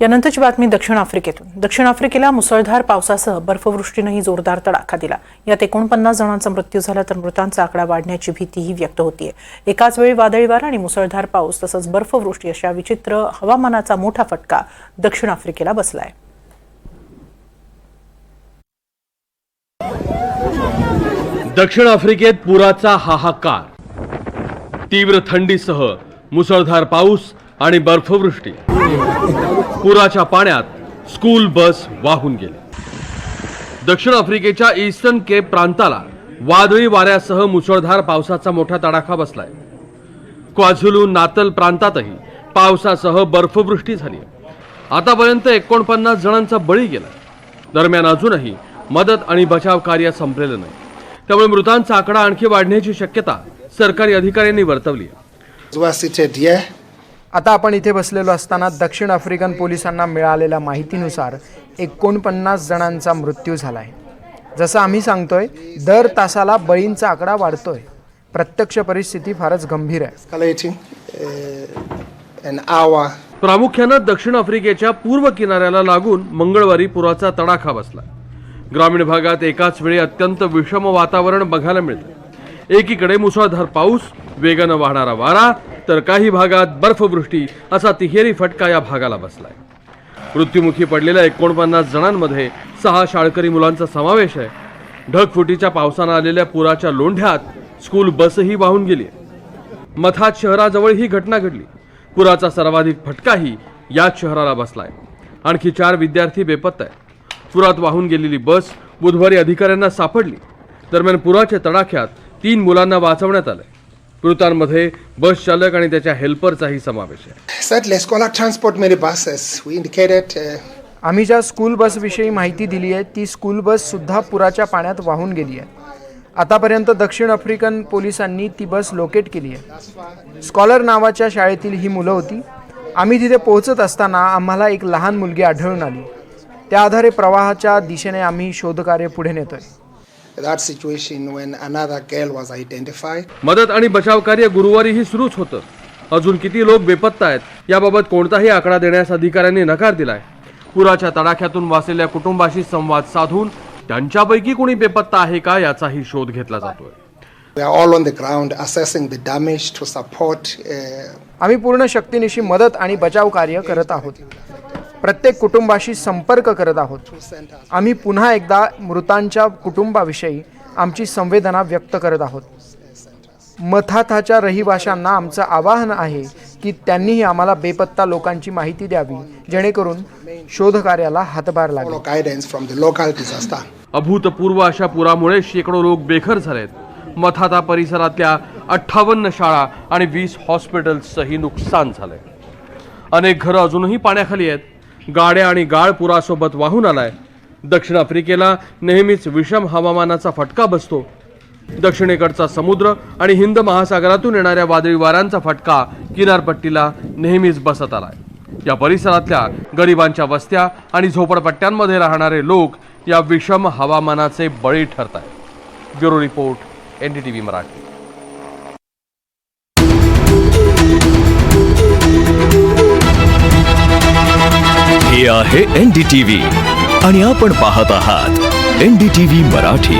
यानंतरची बातमी दक्षिण आफ्रिकेतून। दक्षिण आफ्रिकेला मुसळधार पावसासह बर्फवृष्टीनेही जोरदार तडाखा दिला। यात 49 जणांचा मृत्यू झाला तर मृतांचा आकडा वाढण्याची भीतीही व्यक्त होतीये। एकाच वेळी वादळी वारा आणि मुसळधार पाऊस तसंच बर्फवृष्टी अशा विचित्र हवामानाचा मोठा फटका दक्षिण आफ्रिकेला बसलाय। दक्षिण आफ्रिकेत पुराचा हाहाकार, तीव्र थंडीसह मुसळधार पाऊस आणि बर्फवृष्टी। पुराच्या पाण्यात स्कूल बस वाहून गेली। दक्षिण आफ्रिकेच्या ईस्टर्न केप प्रांताला वादळी वाऱ्यासह मुसळधार पावसाचा मोठा तडाखा बसलाय। क्वाझुलू नातल प्रांतातही पावसासह बर्फवृष्टी झाली। आतापर्यंत 49 जणांचा बळी गेला। दरम्यान अजूनही मदत आणि बचाव कार्य संपलेलं नाही, त्यामुळे मृतांचा आकडा आणखी वाढण्याची शक्यता सरकारी अधिकाऱ्यांनी वर्तवली आहे। आता आपण इथे बसलेलो असताना दक्षिण आफ्रिकन पोलिसांना मिळालेल्या माहितीनुसार 49 जणांचा मृत्यू झालाय। जसं आम्ही सांगतोय, दर तासाला बळींचा आकडा वाढतोय। प्रत्यक्ष परिस्थिती फारच गंभीर आहे। प्रामुख्यानं दक्षिण आफ्रिकेच्या पूर्व किनाऱ्याला लागून मंगळवारी पुराचा तडाखा बसला। ग्रामीण भागात एकाच वेळी अत्यंत विषम वातावरण बघायला मिळतं। एकीकडे मुसळधार पाऊस, वेगानं वाहणारा वारा, तर काही भागात बर्फवृष्टी असा तिहेरी फटका या भागाला बसलाय। मृत्युमुखी पडलेल्या 49 जणांमध्ये 6 शाळकरी मुलांचा समावेश आहे। ढगफुटीच्या पावसानं आलेल्या पुराच्या लोंढ्यात स्कूल बसही वाहून गेली। मथात शहराजवळ ही घटना घडली। पुराचा सर्वाधिक फटकाही याच शहराला बसलाय। आणखी 4 विद्यार्थी बेपत्ता आहेत। पुरात वाहून गेलेली बस बुधवारी अधिकाऱ्यांना सापडली। दरम्यान पुराच्या तडाख्यात 3 मुलांना वाचवण्यात आले। मृतांमध्ये बस चालक आणि त्याच्या हेल्परचाही समावेश आहे। आम्ही ज्या स्कूल बस विषयी माहिती दिली आहे ती स्कूल बस सुद्धा पुराच्या पाण्यात वाहून गेली आहे। आतापर्यंत दक्षिण आफ्रिकन पोलिसांनी ती बस लोकेट केली आहे। स्कॉलर नावाच्या शाळेतील ही मुलं होती। आम्ही तिथे पोहोचत असताना आम्हाला एक लहान मुलगी आढळून आली। त्या आधारे प्रवाहाच्या दिशेने आम्ही शोधकार्य पुढे नेतोय। मदत आणि बचाव कार्य गुरुवारीही सुरूच होतं। अजून किती लोक बेपत्ता आहेत याबाबत कोणताही आकडा देण्यास अधिकाऱ्यांनी नकार दिलाय। पुराच्या तडाख्यातून वाचलेल्या कुटुंबाशी संवाद साधून त्यांच्यापैकी कोणी बेपत्ता आहे का याचाही शोध घेतला जातोय। आम्ही पूर्ण शक्तीनिशी मदत आणि बचाव कार्य करत आहोत। प्रत्येक कुटुंबाशी संपर्क करत आहोत। आम्ही पुन्हा एकदा मृतांच्या कुटुंबाविषयी आमची संवेदना व्यक्त करत आहोत। मथाथाच्या रहिवाशांना आमचं आवाहन आहे की त्यांनीही आम्हाला बेपत्ता लोकांची माहिती द्यावी, जेणेकरून शोधकार्याला हातभार लागेल। अभूतपूर्व अशा पुरामुळे शेकडो लोक बेघर झालेत। मथाथा परिसरातल्या 58 शाळा आणि 20 हॉस्पिटल्सचंही नुकसान झालंय। अनेक घरं अजूनही पाण्याखाली आहेत। गाड्या आणि गाळ पुरासोबत वाहून आलाय। दक्षिण आफ्रिकेला नेहमीच विषम हवामानाचा फटका बसतो। दक्षिणेकडचा समुद्र आणि हिंद महासागरातून येणाऱ्या वादळी वाऱ्यांचा फटका किनारपट्टीला नेहमीच बसत आलाय। या परिसरातल्या गरिबांच्या वस्त्या आणि झोपडपट्ट्यांमध्ये राहणारे लोक या विषम हवामानाचे बळी ठरत आहेत। Bureau report, NDTV Marathi. हे आहे NDTV आणि आपण पाहत आहात NDTV मराठी।